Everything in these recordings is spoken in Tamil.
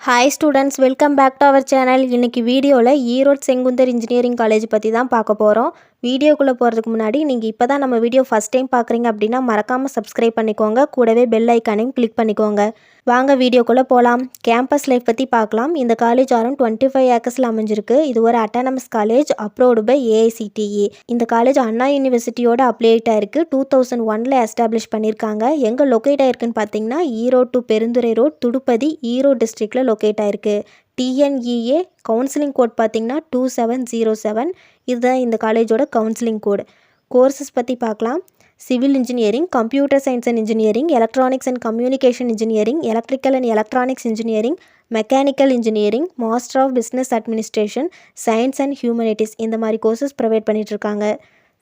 Hi students, welcome back to our channel. இன்றைக்கி வீடியோவில் ஈரோடு செங்குந்தர் இன்ஜினியரிங் காலேஜ் பற்றி தான் பார்க்க போகிறோம். வீடியோக்குள்ளே போகிறதுக்கு முன்னாடி நீங்கள் இப்போ தான் நம்ம வீடியோ ஃபஸ்ட் டைம் பார்க்குறீங்க அப்படின்னா மறக்காமல் சப்ஸ்கிரைப் பண்ணிக்கோங்க. கூடவே பெல் ஐக்கானையும் கிளிக் பண்ணிக்கோங்க. வாங்க வீடியோக்குள்ளே போகலாம். கேம்பஸ் லைஃப் பற்றி பார்க்கலாம். இந்த காலேஜ் அரௌண்ட் 25 ஏக்கர்ஸில் அமைஞ்சிருக்கு. இது ஒரு autonomous college approved by AICTE. இந்த காலேஜ் அண்ணா யூனிவர்சிட்டியோட அப்ளேட் ஆயிருக்கு. 2001 எஸ்டாப்ளிஷ் பண்ணியிருக்காங்க. எங்கே லொக்கேட் ஆயிருக்குன்னு பார்த்தீங்கன்னா ஈரோடு டு பெருந்துறை ரோட், துடுப்பதி, ஈரோடு டிஸ்ட்ரிக்டில் லொக்கேட் ஆயிருக்கு. TNEA கவுன்சிலிங் கோட் பார்த்தீங்கன்னா 2707. இதுதான் இந்த காலேஜோட கவுன்சிலிங் கோடு. கோர்சஸ் பற்றி பார்க்கலாம். Civil engineering, computer science and engineering, electronics and communication engineering, electrical and electronics engineering, mechanical engineering, master of business administration, science and humanities, இந்த மாதிரி கோர்சஸ் ப்ரொவைட் பண்ணிகிட்ருக்காங்க.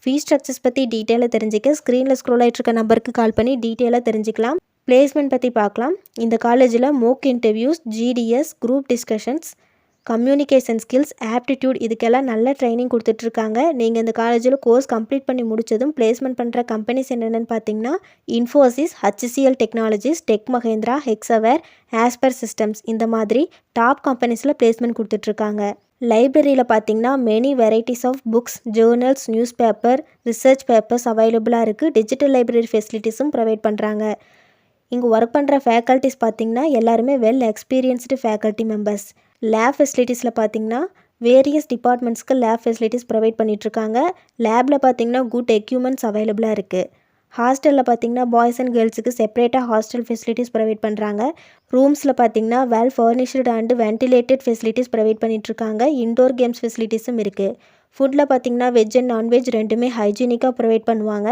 ஃபீஸ் ஸ்ட்ரக்சர்ஸ் பற்றி டீட்டெயிலாக தெரிஞ்சிக்க ஸ்க்ரீனில் ஸ்க்ரோல் ஆகிட்டு இருக்க நம்பருக்கு கால் பண்ணி டீட்டெயிலாக தெரிஞ்சிக்கலாம். பிளேஸ்மெண்ட் பற்றி பார்க்கலாம். இந்த காலேஜில் mock interviews, GDS, group discussions, communication skills, aptitude, இதுக்கெல்லாம் நல்ல ட்ரைனிங் கொடுத்துட்ருக்காங்க. நீங்கள் இந்த காலேஜில் கோர்ஸ் கம்ப்ளீட் பண்ணி முடித்ததும் பிளேஸ்மெண்ட் பண்ணுற கம்பெனிஸ் என்னென்னு பார்த்தீங்கன்னா Infosys, HCL technologies, Tech Mahindra, Hexaware, Aspire systems, இந்த மாதிரி டாப் கம்பெனிஸில் பிளேஸ்மெண்ட் கொடுத்துட்ருக்காங்க. லைப்ரரியில் பார்த்தீங்கன்னா many varieties of books, journals, news paper, research papers அவைலபிளாக இருக்குது. டிஜிட்டல் லைப்ரரி ஃபெசிலிட்டிஸும் ப்ரொவைட் பண்ணுறாங்க. இங்கே ஒர்க் பண்ணுற ஃபேக்கல்ட்டிஸ் பார்த்திங்கன்னா எல்லாருமே well experienced faculty members. Lab ஃபெசிலிட்டிஸில் பார்த்திங்கன்னா வேரியஸ் டிபார்ட்மெண்ட்ஸ்க்கு லேப் ஃபெசிலிட்டிஸ் ப்ரொவைட் பண்ணிகிட்ருக்காங்க. லேபில் பார்த்திங்கன்னா குட் எக்யூப்மெண்ட்ஸ் அவைலபிளாக இருக்குது. ஹாஸ்டலில் பார்த்திங்கன்னா பாய்ஸ் அண்ட் கேர்ள்ஸுக்கு செப்பரேட்டாக ஹாஸ்டல் ஃபெசிலிட்டிஸ் ப்ரொவைட் பண்ணுறாங்க. ரூம்ஸில் பார்த்திங்கன்னா well furnished and ventilated facilities provide பண்ணிகிட்ருக்காங்க. இன்டோர் கேம்ஸ் ஃபெசிலிட்டிஸும் இருக்குது. ஃபுட்டில் பார்த்திங்கன்னா வெஜ் அண்ட் நான்வெஜ் ரெண்டுமே ஹைஜீனிக்காக ப்ரொவைட் பண்ணுவாங்க.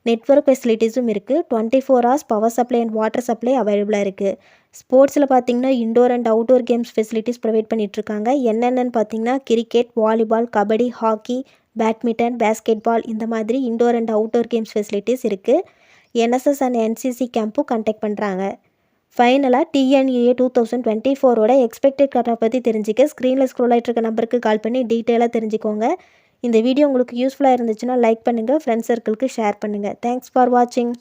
நெட்வொர்க் ஃபெசிலிட்டிஸும் இருக்குது. 24 hours power supply and water supply அவைலபிளாக இருக்குது. ஸ்போர்ட்ஸில் பார்த்திங்கன்னா indoor and outdoor games facilities provide பண்ணிகிட்ருக்காங்க. என்னென்னு பார்த்திங்கன்னா cricket, volleyball, kabaddi, hockey, badminton, basketball, இந்த மாதிரி indoor and outdoor games facilities இருக்குது. NSS அண்ட் NCC கேம்பும் கண்டக்ட் பண்ணுறாங்க. ஃபைனலாக TNEA 2024 எக்ஸ்பெக்டட் கட் ஆஃப் பற்றி தெரிஞ்சிக்க ஸ்க்ரீனில் ஸ்க்ரோல் ஆகிட்டு இருக்க நம்பருக்கு கால் பண்ணி டீட்டெயிலாக தெரிஞ்சுக்கோங்க. இந்த வீடியோ உங்களுக்கு யூஸ்ஃபுல்லாக இருந்துச்சுன்னா லைக் பண்ணுங்கள், ஃப்ரெண்ட்ஸ் சர்க்கிளுக்கு ஷேர் பண்ணுங்கள். தேங்க்ஸ் ஃபார் வாட்சிங்.